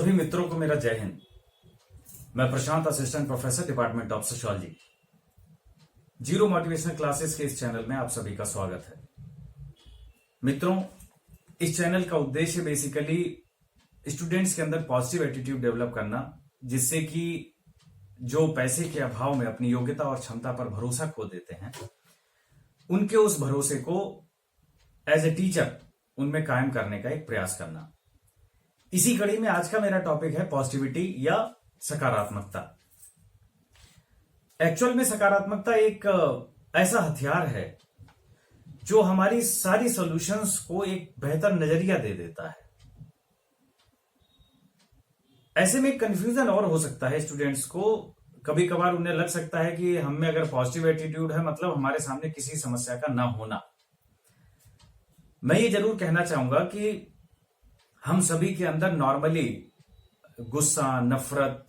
सभी मित्रों को मेरा जय हिंद। मैं Prashant, assistant professor, department of sociology. Zero motivational classes के इस चैनल में आप सभी का स्वागत है। मित्रों, इस चैनल का उद्देश्य बेसिकली स्टूडेंट्स के अंदर पॉजिटिव एटीट्यूड डेवलप करना, जिससे कि जो पैसे के अभाव में अपनी योग्यता और क्षमता पर भरोसा खो देते हैं, उनके उस भरोसे को एज ए टीचर उनमें कायम करने का एक प्रयास करना। इसी कड़ी में आज का मेरा टॉपिक है पॉजिटिविटी या सकारात्मकता। एक्चुअल में सकारात्मकता एक ऐसा हथियार है जो हमारी सारी सॉल्यूशंस को एक बेहतर नजरिया दे देता है। ऐसे में कंफ्यूजन और हो सकता है स्टूडेंट्स को। कभी कभार उन्हें लग सकता है कि हम में अगर पॉजिटिव एटीट्यूड है मतलब हमारे सामने किसी समस्या का ना होना। मैं ये जरूर कहना चाहूंगा कि हम सभी के अंदर नॉर्मली गुस्सा, नफरत,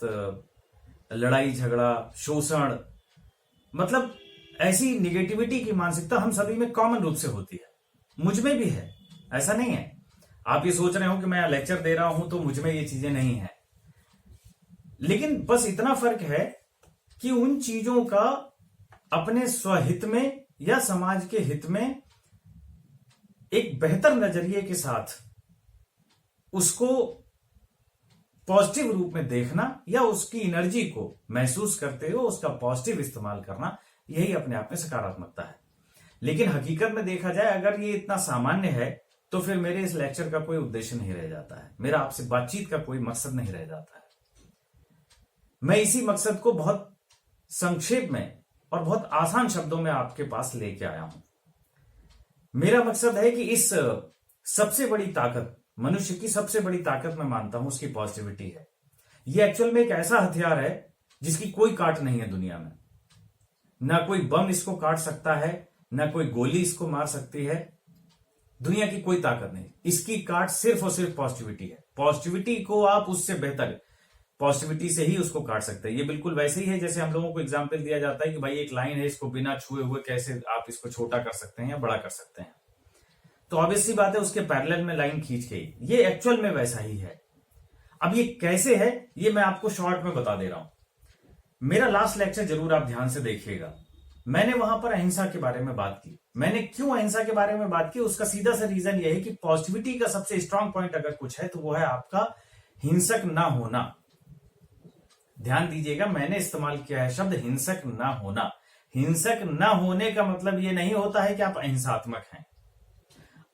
लड़ाई झगड़ा, शोषण, मतलब ऐसी निगेटिविटी की मानसिकता हम सभी में कॉमन रूप से होती है। मुझ में भी है, ऐसा नहीं है। आप ये सोच रहे हो कि मैं लेक्चर दे रहा हूं तो मुझ में ये चीजें नहीं है, लेकिन बस इतना फर्क है कि उन चीजों का अपने स्वहित में या समाज के हित में एक बेहतर नजरिए के साथ उसको पॉजिटिव रूप में देखना या उसकी एनर्जी को महसूस करते हुए उसका पॉजिटिव इस्तेमाल करना, यही अपने आप में सकारात्मकता है। लेकिन हकीकत में देखा जाए, अगर ये इतना सामान्य है तो फिर मेरे इस लेक्चर का कोई उद्देश्य नहीं रह जाता है, मेरा आपसे बातचीत का कोई मकसद नहीं रह जाता है। मैं इसी मकसद को बहुत संक्षेप में और बहुत आसान शब्दों में आपके पास लेके आया हूं। मेरा मकसद है कि इस सबसे बड़ी ताकत, मनुष्य की सबसे बड़ी ताकत मैं मानता हूं उसकी पॉजिटिविटी है। यह एक्चुअल में एक ऐसा हथियार है जिसकी कोई काट नहीं है दुनिया में। ना कोई बम इसको काट सकता है, ना कोई गोली इसको मार सकती है। दुनिया की कोई ताकत नहीं, इसकी काट सिर्फ और सिर्फ पॉजिटिविटी है। पॉजिटिविटी को आप उससे बेहतर पॉजिटिविटी से ही उसको काट सकते हैं। ये बिल्कुल वैसे ही है जैसे हम लोगों को एग्जाम्पल दिया जाता है कि भाई एक लाइन है, इसको बिना छुए हुए कैसे आप इसको छोटा कर सकते हैं या बड़ा कर सकते हैं। तो ऑब्वियस सी बात है उसके पैरेलल में लाइन खींच के, ये एक्चुअल में वैसा ही है। अब ये कैसे है ये मैं आपको शॉर्ट में बता दे रहा हूं। मेरा लास्ट लेक्चर जरूर आप ध्यान से देखिएगा। मैंने वहां पर अहिंसा के बारे में बात की। मैंने क्यों अहिंसा के बारे में बात की, उसका सीधा सा रीजन यह है कि पॉजिटिविटी का सबसे स्ट्रांग पॉइंट अगर कुछ है तो वो है आपका हिंसक ना होना। ध्यान दीजिएगा, मैंने इस्तेमाल किया है शब्द हिंसक ना होना। हिंसक ना होने का मतलब यह नहीं होता है कि आप अहिंसात्मक हैं।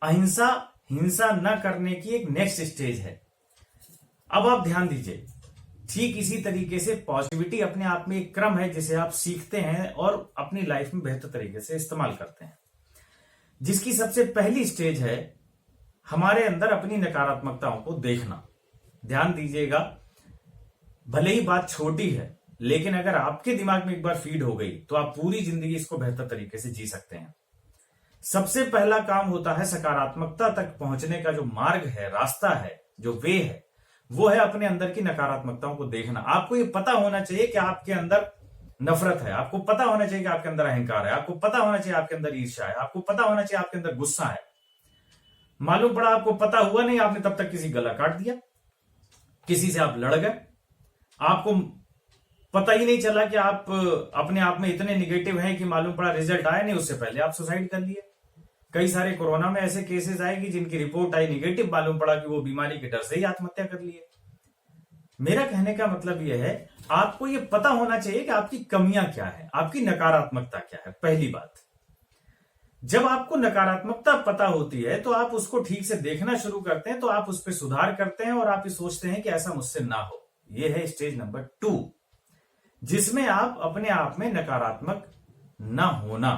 अहिंसा हिंसा न करने की एक नेक्स्ट स्टेज है। अब आप ध्यान दीजिए, ठीक इसी तरीके से पॉजिटिविटी अपने आप में एक क्रम है जिसे आप सीखते हैं और अपनी लाइफ में बेहतर तरीके से इस्तेमाल करते हैं। जिसकी सबसे पहली स्टेज है हमारे अंदर अपनी नकारात्मकताओं को देखना। ध्यान दीजिएगा, भले ही बात छोटी है लेकिन अगर आपके दिमाग में एक बार फीड हो गई तो आप पूरी जिंदगी इसको बेहतर तरीके से जी सकते हैं। सबसे पहला काम होता है सकारात्मकता तक पहुंचने का जो मार्ग है, रास्ता है, जो वे है, वो है अपने अंदर की नकारात्मकताओं को देखना। आपको ये पता होना चाहिए कि आपके अंदर नफरत है, आपको पता होना चाहिए कि आपके अंदर अहंकार है, आपको पता होना चाहिए आपके अंदर ईर्ष्या है, आपको पता होना चाहिए आपके अंदर गुस्सा है। मालूम पड़ा आपको पता हुआ नहीं, आपने तब तक किसी गला काट दिया, किसी से आप लड़ गए, आपको पता ही नहीं चला कि आप अपने आप में इतने निगेटिव हैं कि मालूम पड़ा रिजल्ट आया नहीं, उससे पहले आप सुसाइड कर लिए। कई सारे कोरोना में ऐसे केसेस आए कि जिनकी रिपोर्ट आई निगेटिव, मालूम पड़ा कि वो बीमारी के डर से ही आत्महत्या कर लिए। मेरा कहने का मतलब यह है, आपको यह पता होना चाहिए कि आपकी कमियां क्या है, आपकी नकारात्मकता क्या है। पहली बात, जब आपको नकारात्मकता पता होती है तो आप उसको ठीक से देखना शुरू करते हैं, तो आप उस पर सुधार करते हैं और आप ये सोचते हैं कि ऐसा मुझसे ना हो। यह है स्टेज नंबर 2, जिसमें आप अपने आप में नकारात्मक ना होना।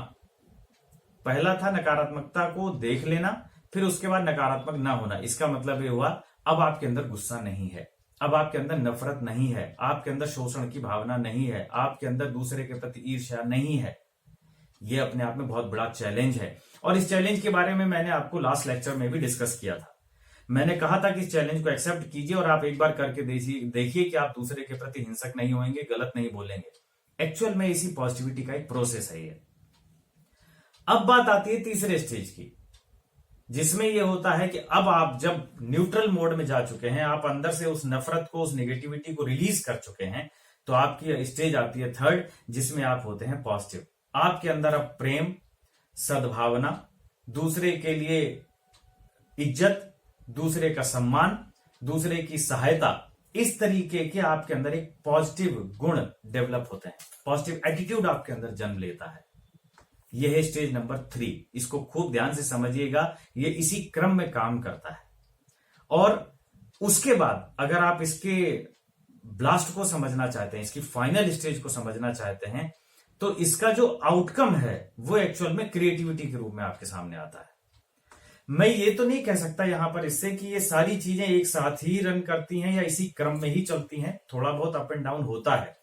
पहला था नकारात्मकता को देख लेना, फिर उसके बाद नकारात्मक ना होना। इसका मतलब ये हुआ अब आपके अंदर गुस्सा नहीं है, अब आपके अंदर नफरत नहीं है, आपके अंदर शोषण की भावना नहीं है, आपके अंदर दूसरे के प्रति ईर्ष्या नहीं है। यह अपने आप में बहुत बड़ा चैलेंज है और इस चैलेंज के बारे में मैंने आपको लास्ट लेक्चर में भी डिस्कस किया था। मैंने कहा था कि इस चैलेंज को एक्सेप्ट कीजिए और आप एक बार करके देखिए कि आप दूसरे के प्रति हिंसक नहीं होंगे, गलत नहीं बोलेंगे। एक्चुअल में इसी पॉजिटिविटी का एक प्रोसेस है ये। अब बात आती है तीसरे स्टेज की। जिसमें ये होता है कि अब आप जब न्यूट्रल मोड में जा चुके हैं, आप अंदर से उस नफरत को, उस नेगेटिविटी को रिलीज कर चुके हैं, तो आपकी स्टेज आती है थर्ड, जिसमें आप होते हैं पॉजिटिव। आपके अंदर अब प्रेम, सद्भावना, दूसरे के लिए इज्जत, दूसरे का सम्मान, दूसरे की सहायता, इस तरीके के आपके अंदर एक पॉजिटिव गुण डेवलप होते हैं, पॉजिटिव एटीट्यूड आपके अंदर जन्म लेता है। यह है स्टेज नंबर 3। इसको खूब ध्यान से समझिएगा, ये इसी क्रम में काम करता है। और उसके बाद अगर आप इसके ब्लास्ट को समझना चाहते हैं, इसकी फाइनल स्टेज को समझना चाहते हैं, तो इसका जो आउटकम है वो एक्चुअल में क्रिएटिविटी के रूप में आपके सामने आता है। मैं ये तो नहीं कह सकता यहां पर इससे कि ये सारी चीजें एक साथ ही रन करती हैं या इसी क्रम में ही चलती हैं, थोड़ा बहुत अप एंड डाउन होता है।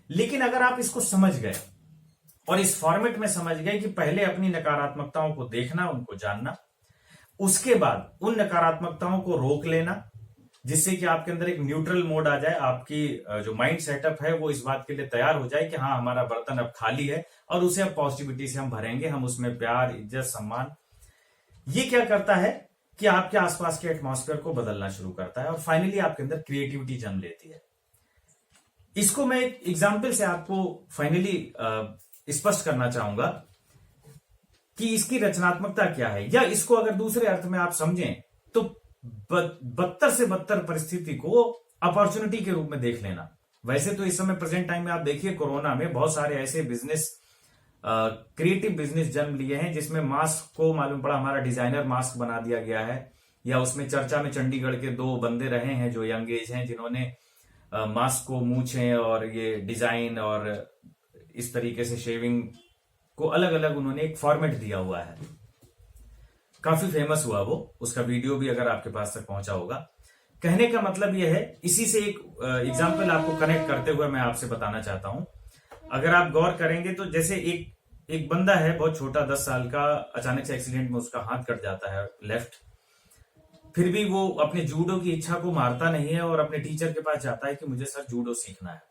लेकिन अगर आप इसको समझ गए और इस फॉर्मेट में समझ गए कि पहले अपनी नकारात्मकताओं को देखना, उनको जानना, उसके बाद उन नकारात्मकताओं को रोक लेना, जिससे कि आपके अंदर एक न्यूट्रल मोड आ जाए, आपकी जो माइंड सेटअप है वो इस बात के लिए तैयार हो जाए कि हाँ, हमारा बर्तन अब खाली है और उसे अब पॉजिटिविटी से हम भरेंगे, हम उसमें प्यार, इज्जत, सम्मान। ये क्या करता है कि आपके आसपास के एटमॉस्फेयर को बदलना शुरू करता है और फाइनली आपके अंदर क्रिएटिविटी जन्म लेती है। इसको मैं एक एग्जाम्पल से आपको फाइनली स्पष्ट करना चाहूंगा कि इसकी रचनात्मकता क्या है, या इसको अगर दूसरे अर्थ में आप समझें तो बदतर से बदतर परिस्थिति को अपॉर्चुनिटी के रूप में देख लेना। वैसे तो इस समय प्रेजेंट टाइम में आप देखिए, कोरोना में बहुत सारे ऐसे बिजनेस, क्रिएटिव बिजनेस जन्म लिए हैं जिसमें मास्क को मालूम पड़ा हमारा डिजाइनर मास्क बना दिया गया है, या उसमें चर्चा में चंडीगढ़ के 2 बंदे रहे हैं जो यंग एज हैं, जिन्होंने मास्क को मूछें और ये डिजाइन और इस तरीके से शेविंग को अलग अलग उन्होंने एक फॉर्मेट दिया हुआ है। काफी फेमस हुआ वो, उसका वीडियो भी अगर आपके पास तक पहुंचा होगा। कहने का मतलब यह है, इसी से एक एग्जाम्पल आपको कनेक्ट करते हुए मैं आपसे बताना चाहता हूं। अगर आप गौर करेंगे तो जैसे एक बंदा है बहुत छोटा, 10 साल का, अचानक से एक्सीडेंट में उसका हाथ कट जाता है लेफ्ट, फिर भी वो अपने जूडो की इच्छा को मारता नहीं है और अपने टीचर के पास जाता है कि मुझे सर जूडो सीखना है।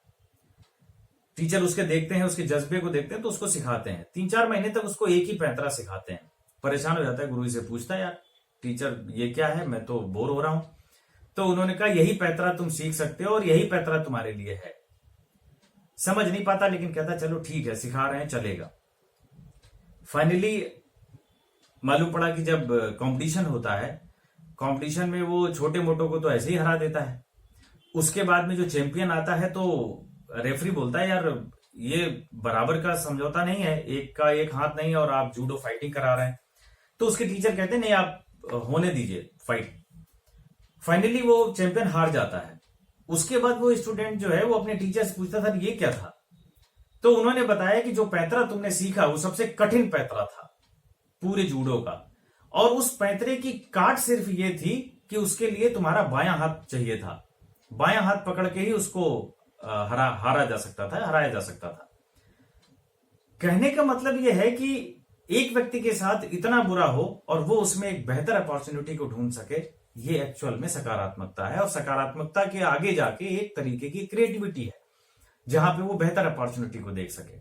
टीचर उसके देखते हैं, उसके जज्बे को देखते हैं तो उसको सिखाते हैं। 3-4 महीने तक उसको एक ही पैंतरा सिखाते हैं। परेशान हो जाता है, गुरु से पूछता है, यार टीचर ये क्या है, मैं तो बोर हो रहा हूं। तो उन्होंने कहा यही पैंतरा तुम सीख सकते हो और यही पैंतरा तुम्हारे लिए है। समझ नहीं पाता लेकिन कहता चलो ठीक है, सिखा रहे हैं, चलेगा। फाइनली मालूम पड़ा कि जब कंपटीशन होता है, कंपटीशन में वो छोटे मोटों को तो ऐसे ही हरा देता है। उसके बाद में जो चैंपियन आता है तो रेफरी बोलता है, यार ये बराबर का समझौता नहीं है, एक का एक हाथ नहीं है और आप जूडो फाइटिंग करा रहे हैं। तो उसके टीचर कहते हैं नहीं, आप होने दीजिए फाइट। फाइनली वो चैंपियन हार जाता है। उसके बाद वो स्टूडेंट जो है वो अपने टीचर से पूछता था ये क्या था, तो उन्होंने बताया कि जो पैंतरा तुमने सीखा वो सबसे कठिन पैंतरा था पूरे जूडो का, और उस पैंतरे की काट सिर्फ ये थी कि उसके लिए तुम्हारा बायां हाथ चाहिए था। बायां हाथ पकड़ के ही उसको हारा जा सकता था, हराया जा सकता था। कहने का मतलब यह है कि एक व्यक्ति के साथ इतना बुरा हो और वो उसमें एक बेहतर अपॉर्चुनिटी को ढूंढ सके, ये एक्चुअल में सकारात्मकता है। और सकारात्मकता के आगे जाके एक तरीके की क्रिएटिविटी है जहां पे वो बेहतर अपॉर्चुनिटी को देख सके।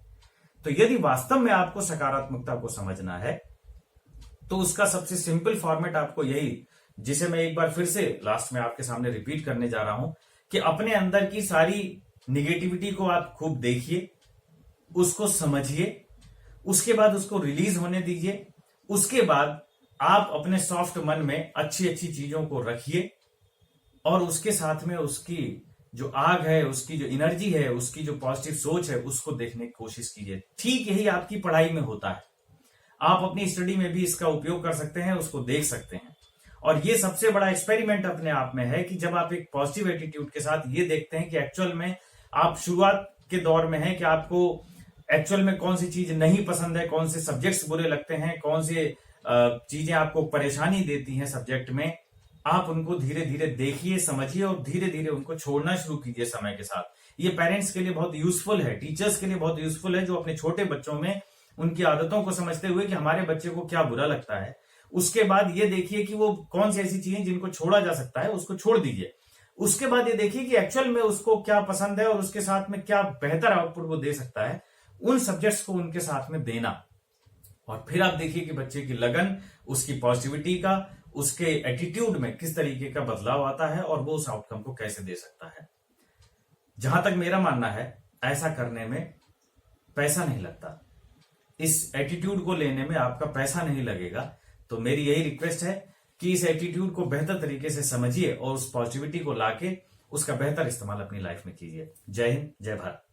तो यदि वास्तव में आपको सकारात्मकता को समझना है तो उसका सबसे सिंपल फॉर्मेट आपको यही, जिसे मैं एक बार फिर से लास्ट में आपके सामने रिपीट करने जा रहा हूं, कि अपने अंदर की सारी निगेटिविटी को आप खूब देखिए, उसको समझिए, उसके बाद उसको रिलीज होने दीजिए। उसके बाद आप अपने सॉफ्ट मन में अच्छी अच्छी चीजों को रखिए और उसके साथ में उसकी जो आग है, उसकी जो एनर्जी है, उसकी जो पॉजिटिव सोच है, उसको देखने की कोशिश कीजिए। ठीक यही आपकी पढ़ाई में होता है। आप अपनी स्टडी में भी इसका उपयोग कर सकते हैं, उसको देख सकते हैं। और ये सबसे बड़ा एक्सपेरिमेंट अपने आप में है कि जब आप एक पॉजिटिव एटीट्यूड के साथ ये देखते हैं कि एक्चुअल में आप शुरुआत के दौर में हैं, कि आपको एक्चुअल में कौन सी चीज नहीं पसंद है, कौन से सब्जेक्ट्स बुरे लगते हैं, कौन से चीजें आपको परेशानी देती हैं सब्जेक्ट में, आप उनको धीरे धीरे देखिए, समझिए और धीरे धीरे उनको छोड़ना शुरू कीजिए समय के साथ। ये पेरेंट्स के लिए बहुत यूजफुल है, टीचर्स के लिए बहुत यूजफुल है, जो अपने छोटे बच्चों में उनकी आदतों को समझते हुए कि हमारे बच्चे को क्या बुरा लगता है, उसके बाद ये देखिए कि वो कौन सी ऐसी चीजें जिनको छोड़ा जा सकता है, उसको छोड़ दीजिए। उसके बाद ये देखिए कि एक्चुअल में उसको क्या पसंद है और उसके साथ में क्या बेहतर आउटपुट वो दे सकता है, उन सब्जेक्ट्स को उनके साथ में देना। और फिर आप देखिए कि बच्चे की लगन उसकी पॉजिटिविटी का, उसके एटीट्यूड में किस तरीके का बदलाव आता है और वो उस आउटकम को कैसे दे सकता है। जहां तक मेरा मानना है, ऐसा करने में पैसा नहीं लगता, इस एटीट्यूड को लेने में आपका पैसा नहीं लगेगा। तो मेरी यही रिक्वेस्ट है कि इस एटीट्यूड को बेहतर तरीके से समझिए और उस पॉजिटिविटी को लाके उसका बेहतर इस्तेमाल अपनी लाइफ में कीजिए। जय हिंद, जय भारत।